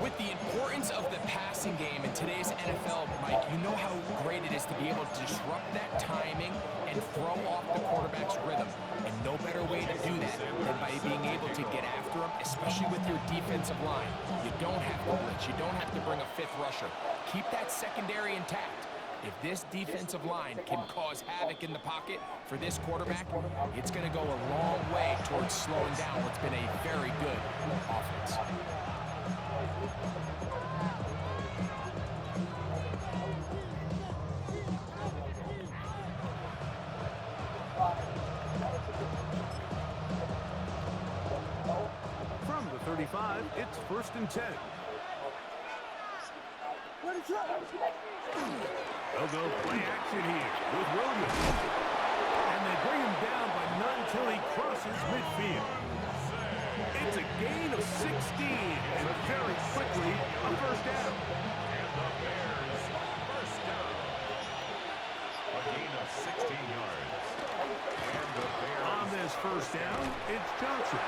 With the importance of the passing game in today's NFL, Mike, you know how great it is to be able to disrupt that timing and throw off the quarterback's rhythm. And no better way to do that than by being able to get after him, especially with your defensive line. You don't have to blitz. You don't have to bring a fifth rusher. Keep that secondary intact. If this defensive line can cause havoc in the pocket for this quarterback, it's going to go a long way towards slowing down what's been a very good offense. From the 35, it's 1st and 10. They'll go play action here with Williams. And they bring him down by none till he crosses midfield. It's a gain of 16, and very quickly a 1st down. And the Bears first down. A gain of 16 yards. And the Bears. On this 1st down, it's Johnson.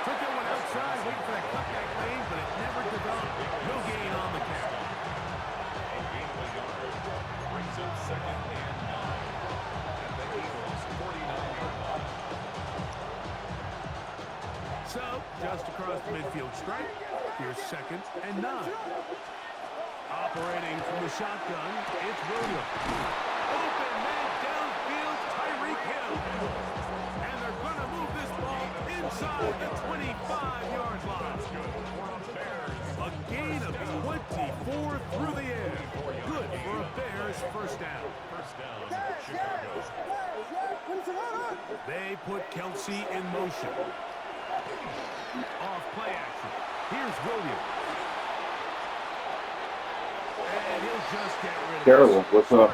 Took that one outside, waiting for that cutback lane, but it never developed. No gain on the catch. A gain of a yard. Brings up 2nd and 9. At the Eagles' 49-yard line. So, just across the midfield stripe, here's 2nd and 9. Operating from the shotgun, it's Williams. Open man downfield, Tyreek Hill. And they're going to move this ball inside the 25-yard line. A gain of 24 through the air. Good for a Bears 1st down. First down, Chicago. They put Kelsey in motion. Off play action. Here's Williams. And he'll just get rid of Terrible. What's up?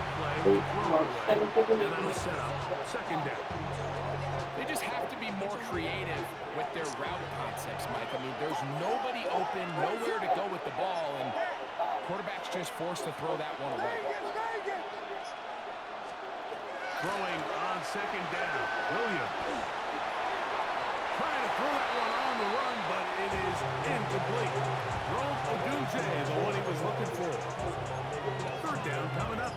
And on the setup, 2nd down. They just have to be more creative with their route concepts, Mike. I mean, there's nobody open, nowhere to go with the ball, and quarterback's just forced to throw that one away. Throwing on 2nd down. Williams. Trying to throw that one on the run, but it is incomplete. Rome Odunze, the one he was looking for. 3rd down coming up.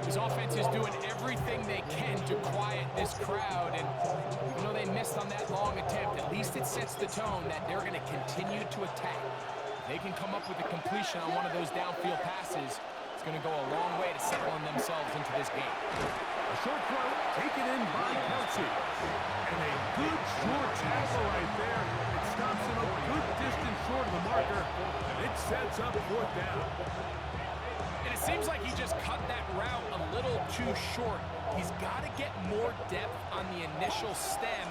His offense is doing everything they can to quiet this crowd, and even though they missed on that long attempt, at least it sets the tone that they're going to continue to attack. If they can come up with a completion on one of those downfield passes, it's going to go a long way to settling themselves into this game. A short throw taken in by Kelsey. And a good short tackle right there. It stops him a good distance short of the marker. And it sets up 4th down. And it seems like he just cut that route a little too short. He's got to get more depth on the initial stem.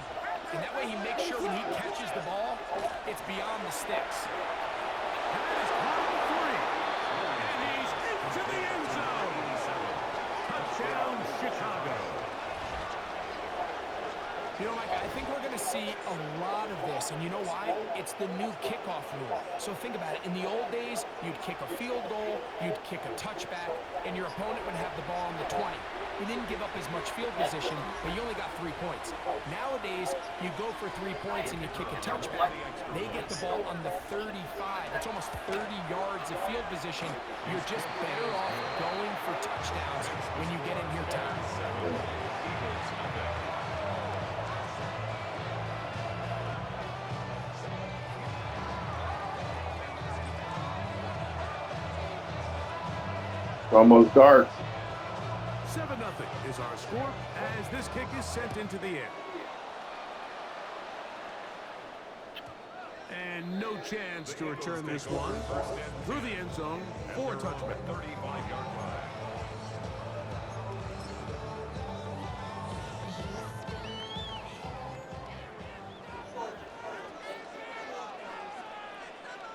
And that way he makes sure when he catches the ball, it's beyond the sticks. And that is caught for 3. And he's into the end zone. Touchdown, Chicago. You know, Mike, I think we're going to see a lot of this, and you know why? It's the new kickoff rule. So think about it. In the old days, you'd kick a field goal, you'd kick a touchback, and your opponent would have the ball on the 20. You didn't give up as much field position, but you only got 3 points. Nowadays, you go for 3 points and you kick a touchback. They get the ball on the 35. It's almost 30 yards of field position. You're just better off going for touchdowns when you get in here time. It's almost dark. 7-0 is our score as this kick is sent into the air. And no chance to return this one through the end zone for a touchback. 35-yard line.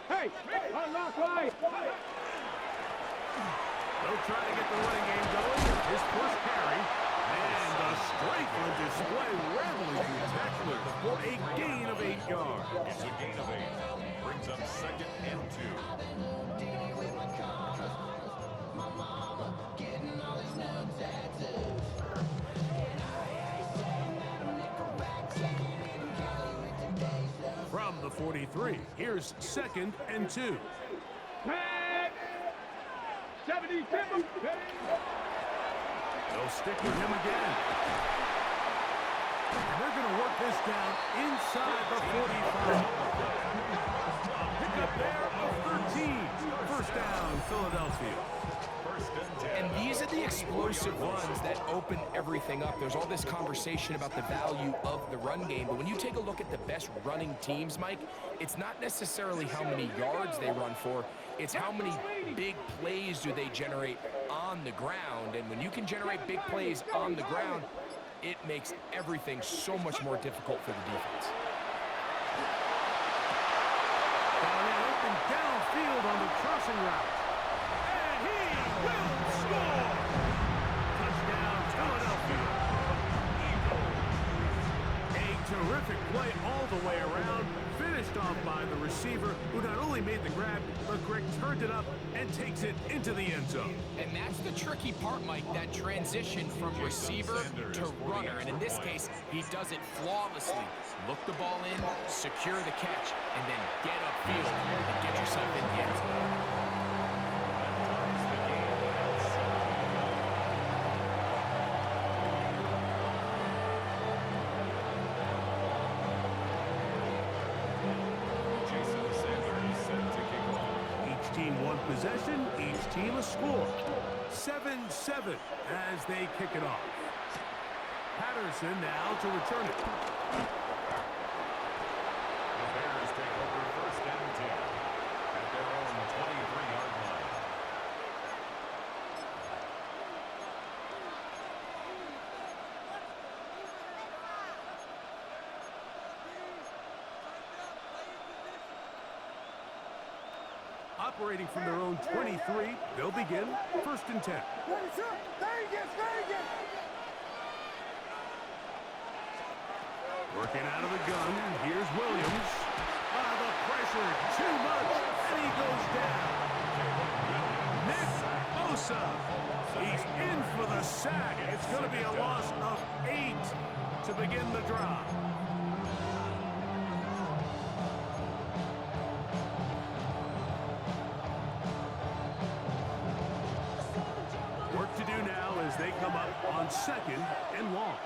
Hey, unlock right. They'll try to get the running game going. His 1st carry. And a strength on display, rambling through tacklers for a gain of 8 yards. It's a gain of 8. Brings up 2nd and 2. From the 43. Here's 2nd and 2. They'll stick with him again. And they're going to work this down inside the 45. A pickup there of 13. First down, Philadelphia. And these are the explosive runs that open everything up. There's all this conversation about the value of the run game, but when you take a look at the best running teams, Mike, it's not necessarily how many yards they run for, it's how many big plays do they generate on the ground. And when you can generate big plays on the ground, it makes everything so much more difficult for the defense. Open downfield on the crossing route. And he will score! Touchdown, Philadelphia. A terrific play all the way around. Finished off by the receiver, who not only made the grab, but Greg turned it up and takes it into the end zone. And that's the tricky part, Mike, that transition from receiver to runner. And in this case, he does it flawlessly. Look the ball in, secure the catch, and then get upfield and get yourself in the end zone. Possession, each team a score. 7-7 as they kick it off. Patterson now to return it. The Bears take over 1st and 10 at their own 23-yard line. Operating from their own 23, they'll begin 1st and 10. Working out of the gun, here's Williams. The pressure, too much, and he goes down. Nick Bosa, he's in for the sack. It's going to be a loss of 8 to begin the drive. Work to do now as they come up on 2nd and long.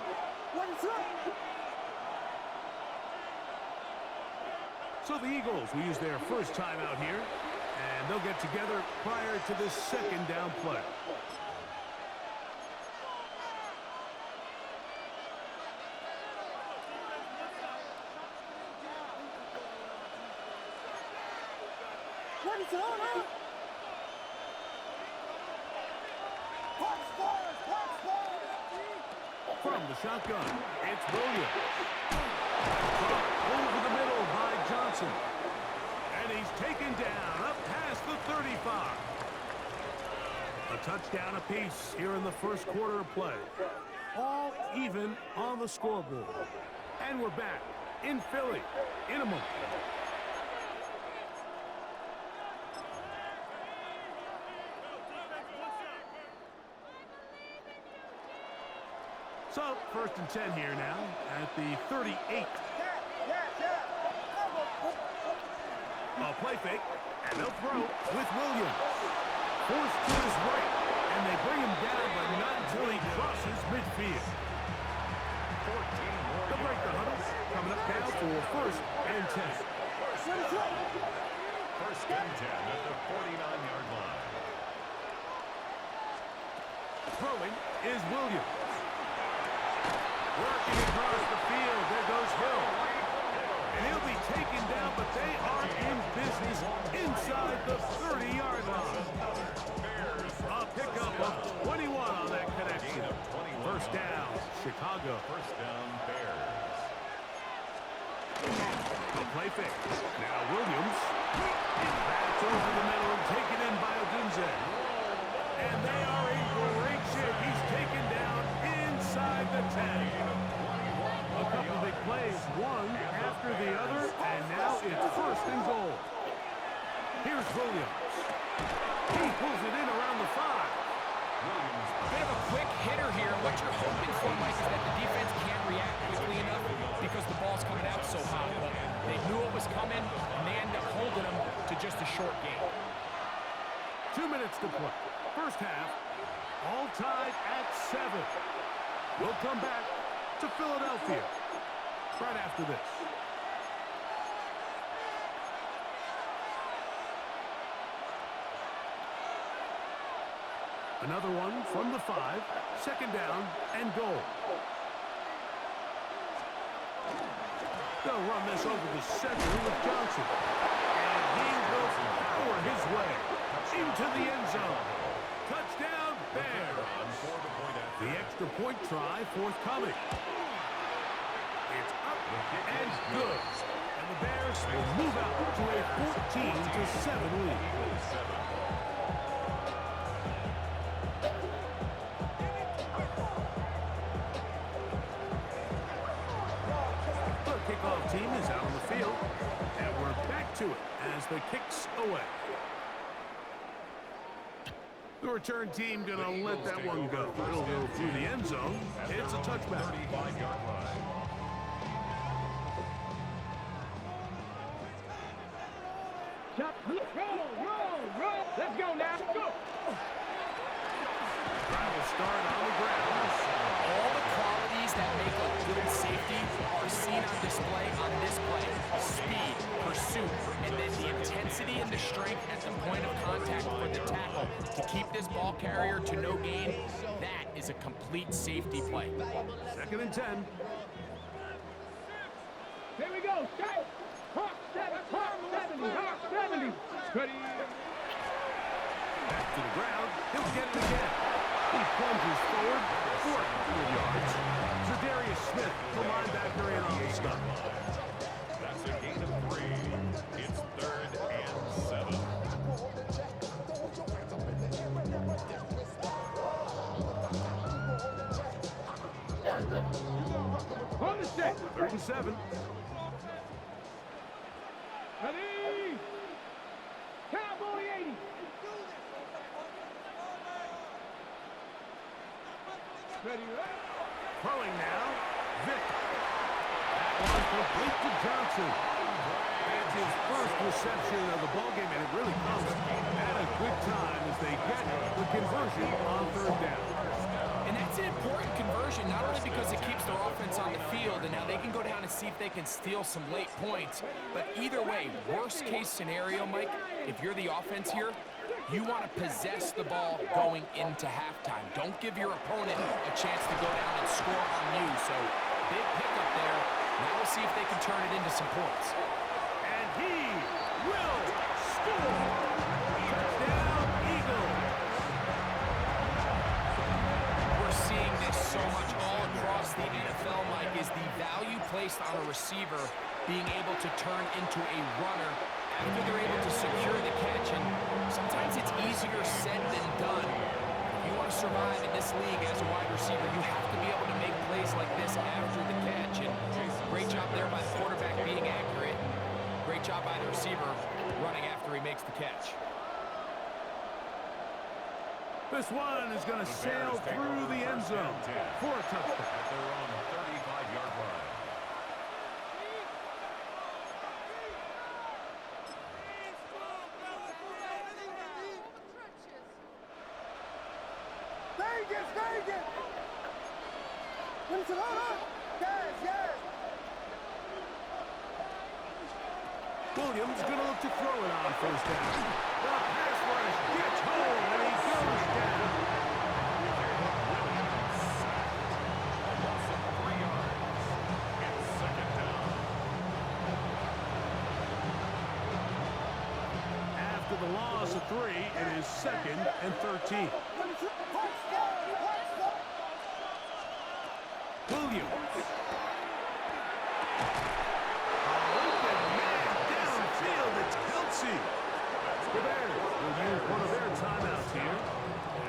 So the Eagles will use their first time out here, and they'll get together prior to this 2nd down play. From the shotgun, it's Williams. Over the middle by Johnson. And he's taken down up past the 35. A touchdown apiece here in the first quarter of play. All even on the scoreboard. And we're back in Philly in a moment. So, 1st and 10 here now at the 38. A play fake, and they'll throw with Williams. Forced to his right, and they bring him down, but not until he crosses midfield. They'll break the huddle, coming up now for 1st and 10. 1st and 10 at the 49-yard line. Throwing is Williams. Working across the field, there goes Hill. And he'll be taken down, but they are in business inside the 30-yard line. A pickup of 21 on that connection. 1st down, Chicago. 1st down, Bears. The play fake. Now Williams. Back over the middle and taken in by Odunze. And they are in great shape. He's taken down inside the 10. A couple big plays, one after the other, and now it's 1st and goal. Here's Williams. He pulls it in around the 5. Bit of a quick hitter here. What you're hoping for, Mike, is that the defense can't react quickly enough because the ball's coming out so hot. But they knew it was coming, and they ended up holding them to just a short game. 2 minutes to play. First half, all tied at 7. We'll come back to Philadelphia right after this. Another one from the 5. Second down and goal. They'll run this over the center with Johnson. And he will power his way into the end zone. Touchdown, Bears. The extra point try forthcoming. It's up and good. And the Bears will move out to a 14-7 lead. Kickoff team is out on the field, and we're back to it as the kick's away. The return team gonna let that one go. It'll go through the end zone. It's a touchback. 35-yard line. Roll. Let's go now. Go. Drive will start on the ground. All the qualities that make a good safety are seen on display on this play. Speed, pursuit, and then the intensity and the strength at the point of contact for the tackle to keep this ball carrier to no gain. That is a complete safety play. 2nd and 10. Here we go. Straight. Hawk 70. Ready. Back to the ground. He'll get it again. He plunges forward for 4 yards. Zadarius Smith, the linebacker, in on the stop. That's a gain of 3. It's 3rd and 7. On the set. 3rd and 7. Ready. Cowboy 80. Ready. Throwing now. Vick. That one complete to Johnson. That's his first reception of the ballgame, and it really comes at a good time as they get the conversion on 3rd down. And that's an important conversion, not only because it keeps their offense on the field, and now they can go down and see if they can steal some late points. But either way, worst case scenario, Mike, if you're the offense here, you want to possess the ball going into halftime. Don't give your opponent a chance to go down and score on you. So, big pickup there. Now we'll see if they can turn it into some points. And he will score. Touchdown, Eagles. We're seeing this so much all across the NFL, Mike, is the value placed on a receiver being able to turn into a runner after they're able to secure the catch. And sometimes it's easier said than done. If you want to survive in this league as a wide receiver, you have to be able to make plays like this after the catch. And great job there by the quarterback being accurate. Great job by the receiver running after he makes the catch. This one is going to sail through the end zone for a touchdown. At their own 35-yard line. Vegas! Winston, hold on! Yes! Williams going to look to throw it on 1st down. The pass rush gets home, and he goes down. Loss of 3 yards. It's 2nd down. After the loss of 3, it is 2nd and 13. Williams. Open man downfield. It's Kelsey. The Bears will use one of their timeouts here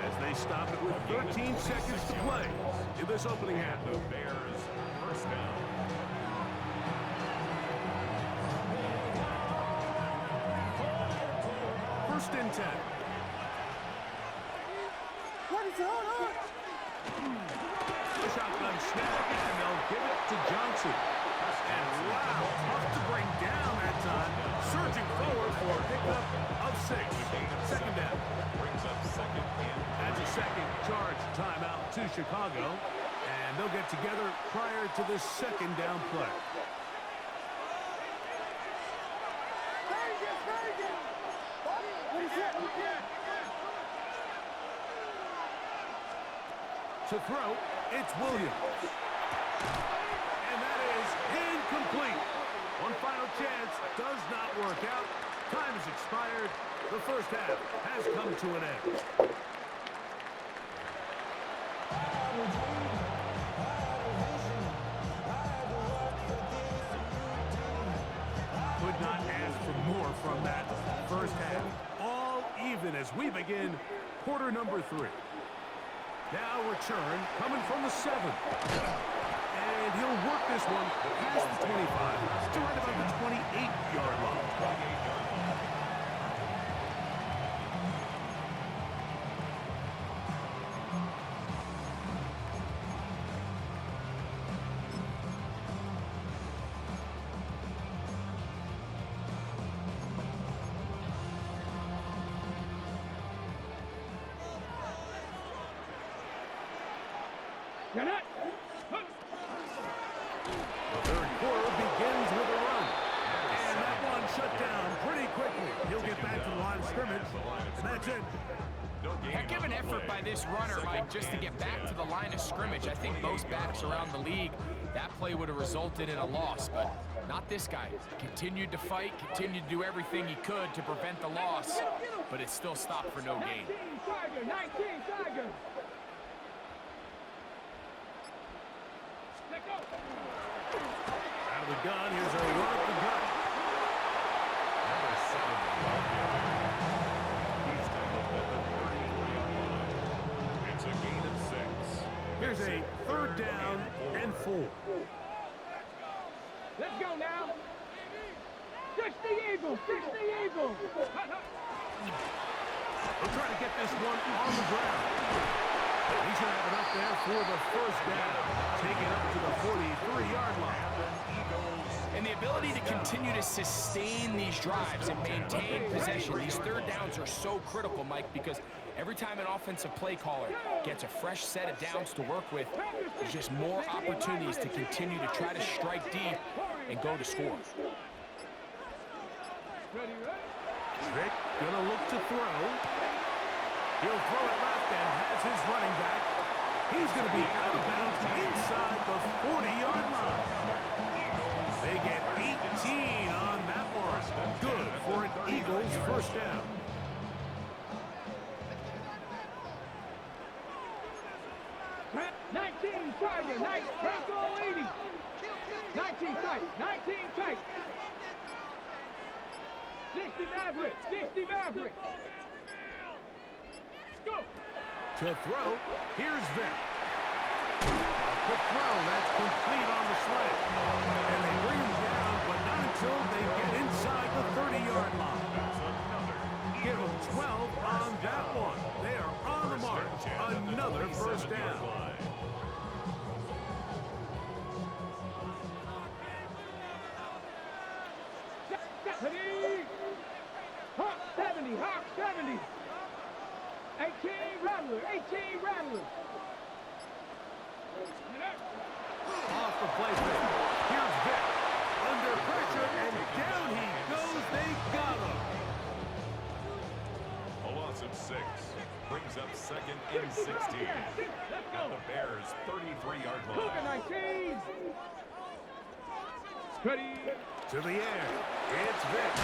as they stop it with 13 seconds to play in this opening half. The Bears 1st down. 1st and 10. hold on. Shotgun snap, and they'll give it to Johnson. And wow, tough to bring down that time. Surging forward for a pickup of 6. Second down. Brings up second and That's a second charge timeout to Chicago. And they'll get together prior to the second down play. To throw, it's Williams. And that is incomplete. One final chance does not work out. Time has expired. The first half has come to an end. Could not ask for more from that first half. All even as we begin quarter number 3. Now return coming from the 7. And he'll work this one past the 25. Still right about the 28-yard line. You're not. The third quarter begins with a run. And that one shut down pretty quickly. He'll get back to the line of scrimmage. And that's it. Heck of an effort by this runner, Mike, just to get back to the line of scrimmage. I think most backs around the league, that play would have resulted in a loss, but not this guy. Continued to fight, continued to do everything he could to prevent the loss, but it still stopped for no gain. 19 Tiger, 19 Tiger. Let go. Out of the gun, here's a run at the gut. number 7. He's tackled at the 33-yard line. It's a gain of 6. Here's a third down and 4. Let's go now. 60 Eagles, 60 Eagles. They'll try to get this one on the ground. He should have it up there for the first down. Take it up to the 43-yard line. And the ability to continue to sustain these drives and maintain possession, these third downs are so critical, Mike, because every time an offensive play caller gets a fresh set of downs to work with, there's just more opportunities to continue to try to strike deep and go to score. Ready, ready? Vick gonna look to throw. He'll throw it left and has his running back. He's gonna be out of bounds inside the 40-yard line. They get 18 on that one. Good for an Eagles first down. Trap, 19 Tiger, 19, Franco 80. 19 tight, 19 tight. 60 Maverick, 60 Maverick. Go. To throw, here's Vick. A quick throw, that's complete on the slant. And they bring him down, but not until they get inside the 30-yard line. Give them 12 on that one. They are on the march. Another first down. Ready? Hawk 70, Hawk 70. 18 Rattler, 18 Rattler. Off the play fake. Here's Vick. Under pressure, and down he goes. They got him. A loss of 6. Brings up second and 16. At the Bears' 33-yard line. Cougar 19. Ready? To the air. It's Vick.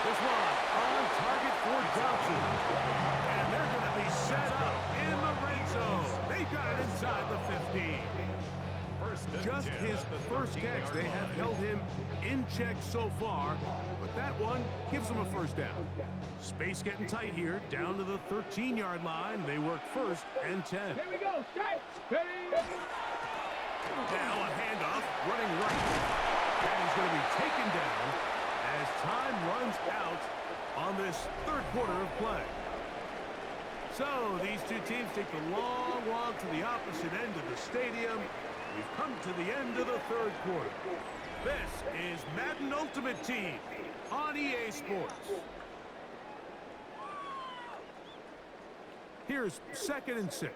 This one on target for Johnson. And they're going to be set up in the red zone. They got it inside the 15. Just his first catch. They have held him in check so far, but that one gives them a first down. Space getting tight here, down to the 13-yard line. They work first and 10. Here we go, strike. Ready? Now a handoff, running right. And he's going to be taken down as time runs out on this third quarter of play. So these two teams take the long walk to the opposite end of the stadium. We've come to the end of the third quarter. This is Madden Ultimate Team on EA Sports. Here's 2nd and 6.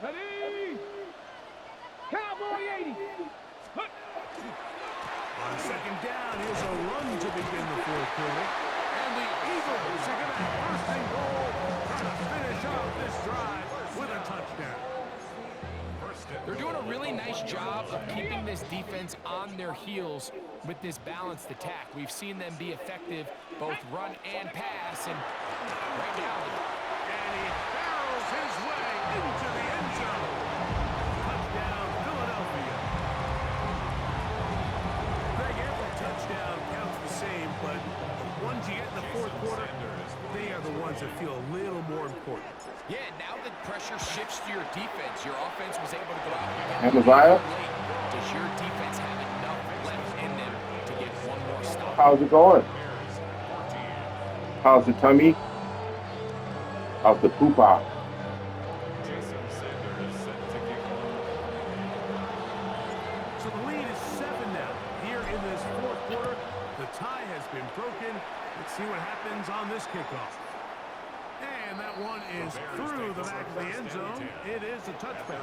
Ready? Cowboy 80. On 2nd down, here's a run to begin the fourth quarter. And the Eagles are going to have 1st and goal, trying to finish off this drive with a touchdown. They're doing a really nice job of keeping this defense on their heels with this balanced attack. We've seen them be effective both run and pass, and right now, And he barrels his way into the end zone. Touchdown, Philadelphia. Greg, every touchdown counts the same, but the ones you get in the fourth quarter, they are the ones that feel a little more important. yeah, now the pressure shifts to your defense. Your offense was able to go out And and Messiah? late. Does your defense have enough left in them to get one more stop? How's it going? How's the tummy? How's the poop out? So the lead is 7 now. Here in this fourth quarter, the tie has been broken. Let's see what happens on this kickoff. And that one is through the back of the end zone. It is a touchback.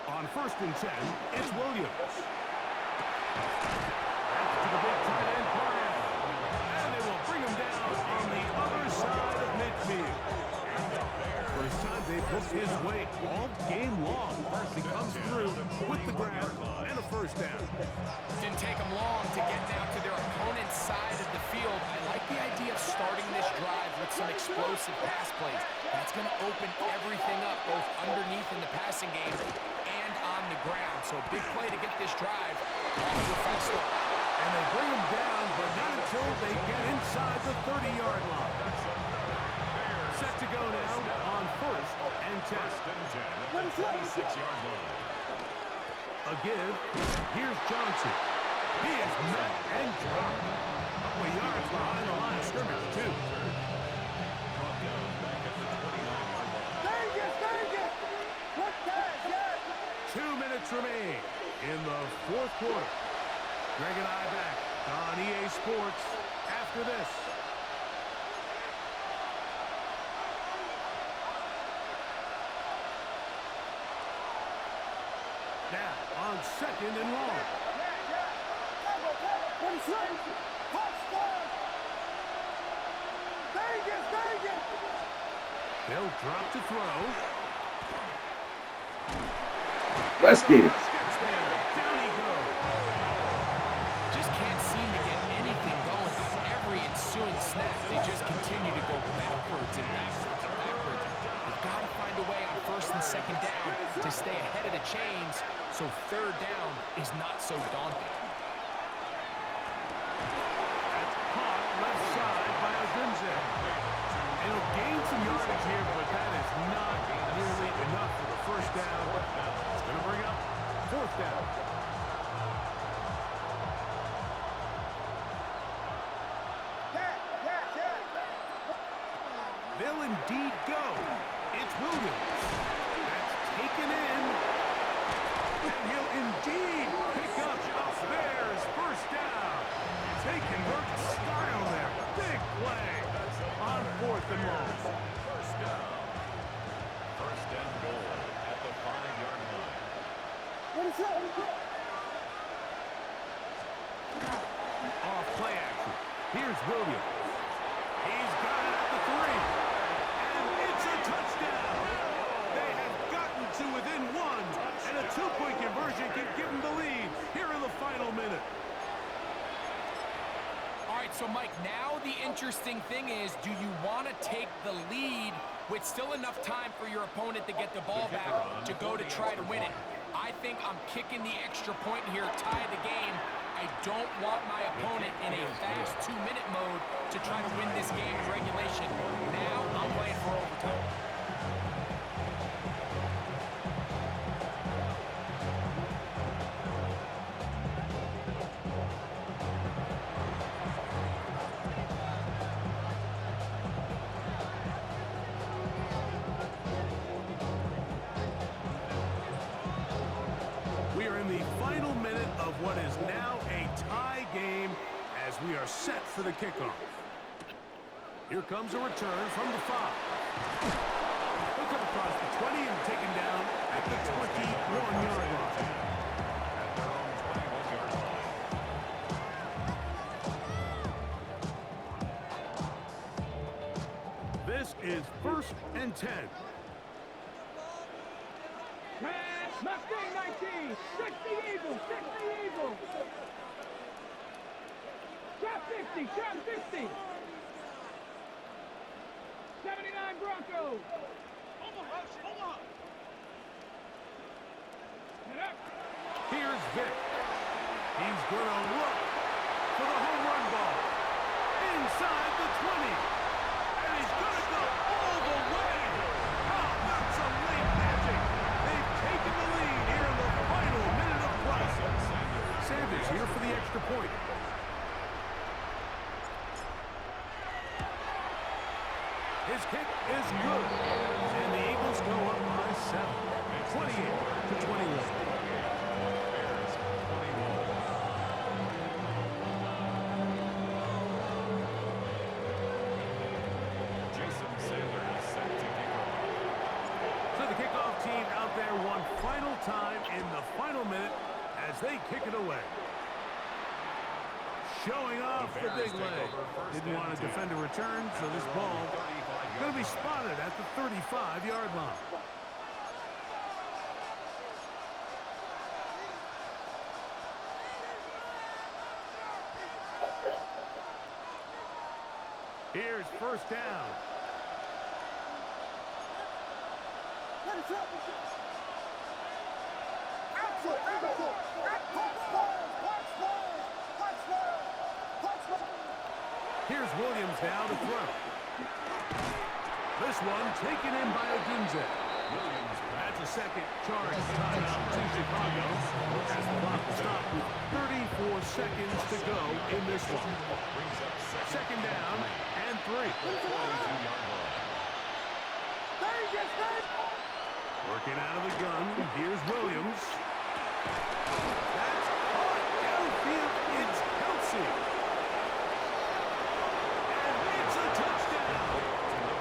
On 1st and 10, it's Williams. Back to the big tight end corner. And they will bring him down on the other side of midfield. First time they've booked his way all game long. He comes through with the grab and a 1st down. Didn't take them long to get down to their opponent's side of the field. I like the idea of starting this drive with some explosive pass plays. That's going to open everything up, both underneath in the passing game and on the ground. So big play to get this drive off to a fast start. And they bring him down, but not until they get inside the 30-yard line. Set to go now on 1st and 10. A give. Here's Johnson. He is met and dropped. A couple of yards behind the line of scrimmage, too. Vegas! What pass, yes! 2 minutes remain in the fourth quarter. Greg and I back on EA Sports after this. Now on 2nd and long. Vegas! They'll drop to throw. Let's get it. Down he goes. Just can't seem to get anything going. Every ensuing snap, they just continue to go backwards and backwards and backwards. They've got to find a way on 1st and 2nd down to stay ahead of the chains, so 3rd down is not so daunting. That's caught left side by Odunze. It'll gain some yardage here, but that is not nearly enough for the 1st down. It's going to bring up 4th down. They'll indeed go. It's Williams. That's taken in. And he'll indeed pick up the Bears' 1st down. Taking work style there. Big play on 4th and long. First down. 1st and goal at the 5-yard line. Off play action. Here's Williams. He's got it at the 3. And it's a touchdown. They have gotten to within 1. And a 2-point conversion can give them the lead here in the final minute. All right, so Mike, now the interesting thing is, do you want to take the lead with still enough time for your opponent to get the ball back to go to try to win it? I think I'm kicking the extra point here, tie the game. I don't want my opponent in a fast 2-minute mode to try to win this game in regulation. Now I'm playing for overtime. We are in the final minute of what is now a tie game as we are set for the kickoff. Here comes a return from the 5. He'll come across the 20 and taken down at the 21-yard line. This is 1st and 10. Mustang 19, 60 Eagles, 60 Eagles. Trap 50, trap 50. 79 Broncos. Here's Vic. He's going to look for the home run ball. Inside the 20. And he's going to go all the way. Oh, that's some late magic. They've taken the lead here in the final minute of play. Sanders here for the extra point. His kick is good. And the Eagles go up by 7. 28-21. One final time in the final minute as they kick it away. Showing off the big leg. Didn't want to defend a return, so this ball going to be spotted at the 35-yard line. Here's 1st down. Here's Williams now to throw. This one taken in by Odunze. That's a second charge timeout to Chicago. As the clock will stop with 34 seconds to go in this one. 2nd down and 3. Working out of the gun. Here's Williams. That's caught downfield. It's Kelsey. And it's a touchdown.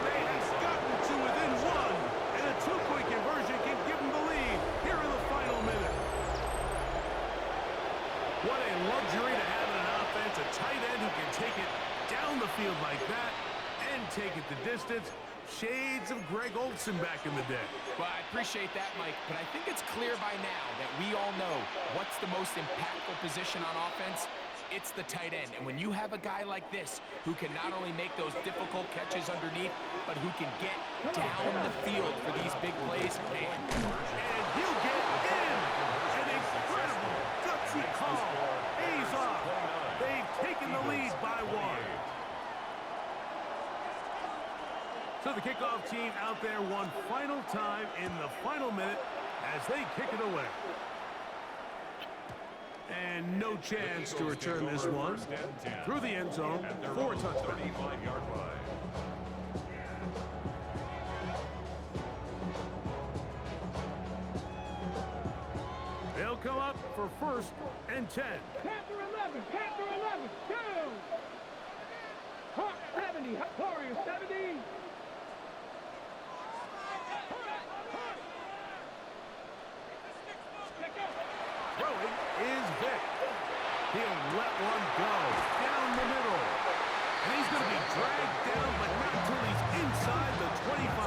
They have gotten to within 1. And a 2-point conversion can give them the lead here in the final minute. What a luxury to have in an offense. A tight end who can take it down the field like that and take it the distance. Shades of Greg Olsen back in the day. Well, I appreciate that, Mike, but I think it's clear by now that we all know what's the most impactful position on offense. It's the tight end. And when you have a guy like this who can not only make those difficult catches underneath, but who can get down the field for these big plays, man. And he'll get in. An incredible gutsy call. Pays off. They've taken the lead by 1. So the kickoff team out there one final time in the final minute as they kick it away. And no chance to return this one through the end zone for a touchdown. They'll come up for 1st and 10. Panther 11, Panther 11, down. Hawk 70, Warrior 70. Throwing is Vic. He'll let one go down the middle. And he's going to be dragged down, but not until he's inside the 25.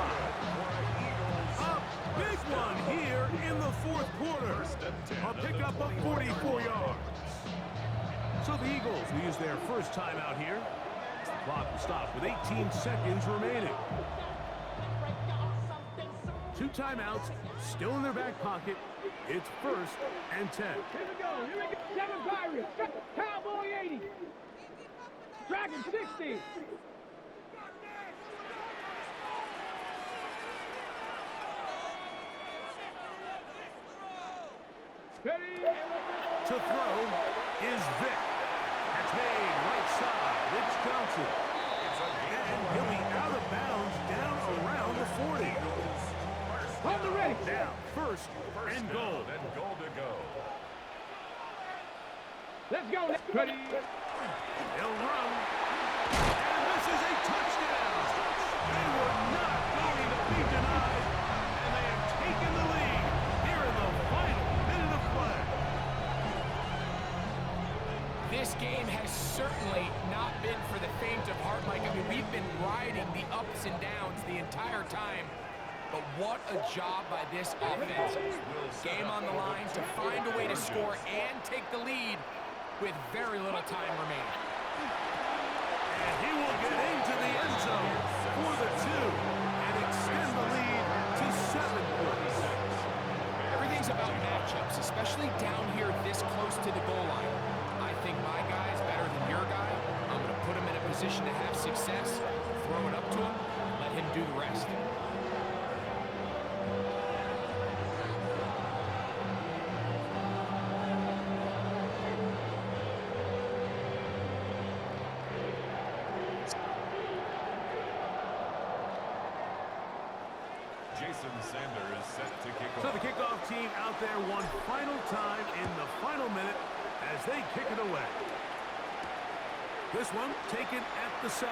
A big one here in the 4th quarter. A pickup of 44 yards. So the Eagles will use their first timeout here. The clock will stop with 18 seconds remaining. 2 timeouts still in their back pocket. It's 1st and 10. Here we go. Here we go. 7 Pirates. Cowboy 80. Dragon 60. Ready? To throw is Vic. That's made right side. Rich Johnson. And he'll be out of bounds down around the 40. Hold the ready. Now, 1st and goal. And goal to go. Let's go. Ready? They'll run. And this is a touchdown. They were not going to be denied. And they have taken the lead here in the final minute of play. This game has certainly not been for the faint of heart, Mike. I mean, we've been riding the ups and downs the entire time. But what a job by this offense. Game on the line to find a way to score and take the lead with very little time remaining. And he will get into the end zone for the 2 and extend the lead to 7 points. Everything's about matchups, especially down here this close to the goal line. I think my guy's better than your guy. I'm going to put him in a position to have success, throw it up to him, let him do the rest. Jason Sanders set to kick So off. the kickoff team out there one final time in the final minute as they kick it away. This one taken at the 7.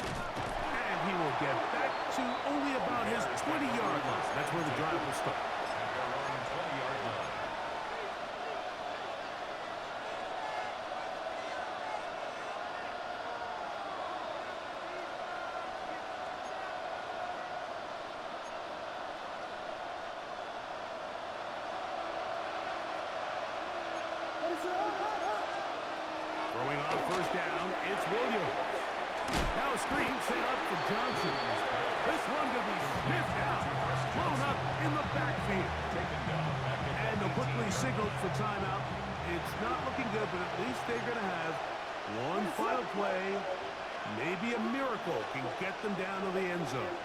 And he will get back to only about his 20-yard line. That's where the drive will start. At their own 20-yard line. Throwing on 1st down, it's Williams. Now a screen set up for Johnson. This one to be sniffed out, thrown up in the backfield. And they'll quickly signal for timeout. It's not looking good, but at least they're going to have one final play. Maybe a miracle can get them down to the end zone.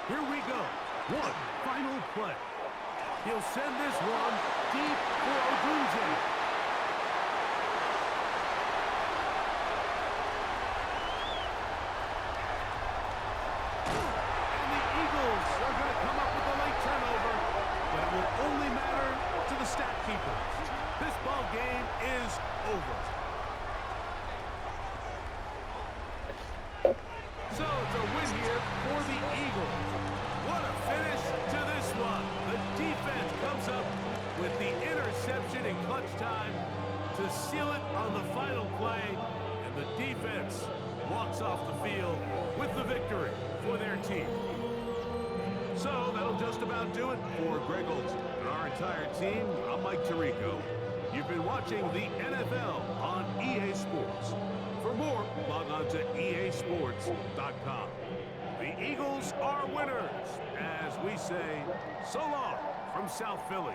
Here we go. One final play. He'll send this one deep for Odunze. And the Eagles are going to come up with a late turnover, but it will only matter to the stat keepers. This ball game is over. So it's a win here for the Eagles. What a finish to this one. The defense comes up with the interception in clutch time to seal it on the final play. And the defense walks off the field with the victory for their team. So that'll just about do it for Greg Olson and our entire team. I'm Mike Tirico. You've been watching the NFL on EA Sports. For more, log on to easports.com. The Eagles are winners, as we say so long from South Philly.